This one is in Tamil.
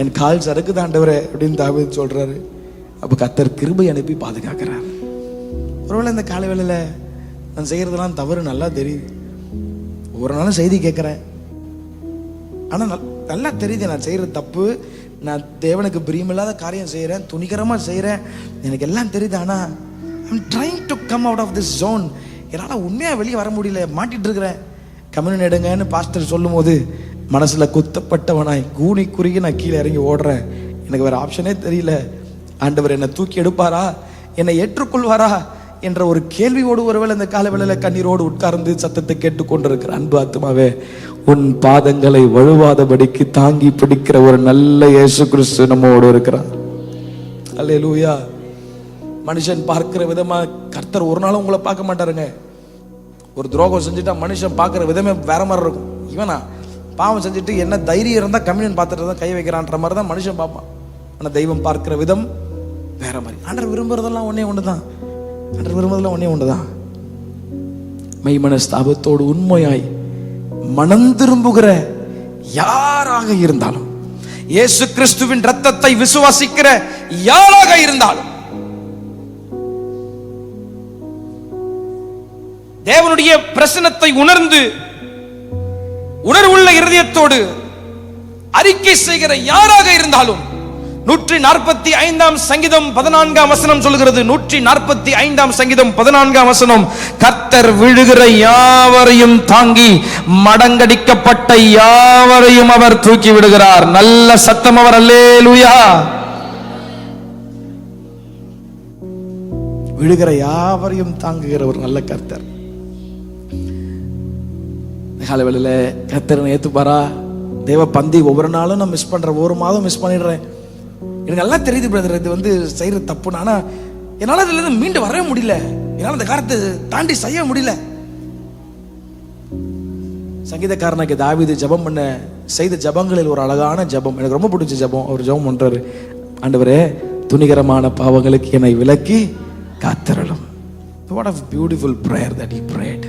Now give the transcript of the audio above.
என் கால் சறுக்குது ஆண்டவரே அப்படின்னு தாவீது சொல்றாரு. அப்ப கர்த்தர் கிருபை அனுப்பி பாதுகாக்கிறார். ஒருவேளை இந்த காலை வேளையில நான் செய்யறதெல்லாம் தவறு நல்லா தெரியுது. ஒவ்வொரு நாளும் செய்தி கேட்கிறேன், ஆனா நல்லா தெரியுது நான் செய்யறது தப்பு, நான் தேவனுக்கு பிரியமில்லாத காரியம் செய்யறேன், துணிகரமா செய்யறேன், எனக்கு எல்லாம் தெரியுது. ஆனா I'm trying to come out of this zone. என்னால் உண்மையா வெளியே வர முடியல, மாட்டிட்டு இருக்கிறேன். கம்யூனியன் எடுங்கன்னு பாஸ்டர் சொல்லும் போது மனசுல குத்தப்பட்டவனாய் கூனி குறுகி நான் கீழே இறங்கி ஓடுறேன். எனக்கு வேற ஆப்ஷனே தெரியல. ஆண்டவர் என்னை தூக்கி எடுப்பாரா, என்னை ஏற்றுக்கொள்வாரா என்ற ஒரு கேள்வியோடு ஒருவேளை இந்த கால வேளையில கண்ணீரோடு உட்கார்ந்து சத்தத்தை கேட்டுக்கொண்டிருக்கிற அன்பு ஆத்துமாவே, உன் பாதங்களை வழுவாதபடிக்கு தாங்கி பிடிக்கிற ஒரு நல்ல இயேசு கிறிஸ்து நம்மோடு இருக்கிறார். அல்லேலூயா. மனுஷன் பார்க்கிற விதமா கர்த்தர் ஒரு நாளும் உங்களை பார்க்க மாட்டாருங்க. ஒரு துரோகம் செஞ்சுட்டா மனுஷன் பார்க்கிற விதமே வேற மாதிரி இருக்கும். இவனா பாவம் செஞ்சுட்டு என்ன தைரியம் இருந்தா கம்யூனியன் பார்த்துட்டு தான் கை வைக்கிறான்ற மாதிரி தான் மனுஷன் பார்ப்பான். ஆனா தெய்வம் பார்க்கிற விதம் வேற மாதிரி. ஆண்டவர் விரும்புறதெல்லாம் ஒன்னே ஒண்ணுதான். ஆண்டவர் விரும்புறதெல்லாம் ஒன்னே ஒண்ணுதான். மெய்மனஸ்தாபத்தோடு உண்மையாய் மனம் திரும்புகிற யாராக இருந்தாலும், இயேசு கிறிஸ்துவின் இரத்தத்தை விசுவாசிக்கிற யாராக இருந்தாலும், தேவனுடைய பிரசன்னத்தை உணர்ந்து உணர்வுள்ள இருதயத்தோடு அறிக்கை செய்கிற யாராக இருந்தாலும், 145 சங்கீதம் 14 வசனம் சொல்கிறது. 145 சங்கீதம் 14 வசனம், கர்த்தர் விழுகிற யாவரையும் தாங்கி மடங்கடிக்கப்பட்ட யாவரையும் அவர் தூக்கி விடுகிறார். நல்ல சத்தம் அவர் அல்லேலூயா. விழுகிற யாவரையும் தாங்குகிற ஒரு நல்ல கர்த்தர். காலை வேளையில கர்த்தரை ஏத்துப்பாரா? தேவ பந்தி ஒவ்வொரு நாளும் நான் மிஸ் பண்றேன், ஒரு மாதம் மிஸ் பண்ணிடுறேன். எனக்கு நல்லா தெரியுது பிரதர், இது வந்து செய்யற தப்புன்னு. ஆனா என்னால இதுல இருந்து மீண்டு வரவே முடியல, என்னால இந்த காரியத்தை தாண்டி செய்ய முடியல. சங்கீதக்காரனுக்கு தாவீது ஜெபம் பண்ண செய்த ஜெபங்களில் ஒரு அழகான ஜெபம், எனக்கு ரொம்ப பிடிச்ச ஜெபம். அவர் ஜெபம் பண்றாரு, ஆண்டவரே துணிகரமான பாவங்களுக்கு என்னை விலக்கி காத்தருளும். What a beautiful prayer that he prayed.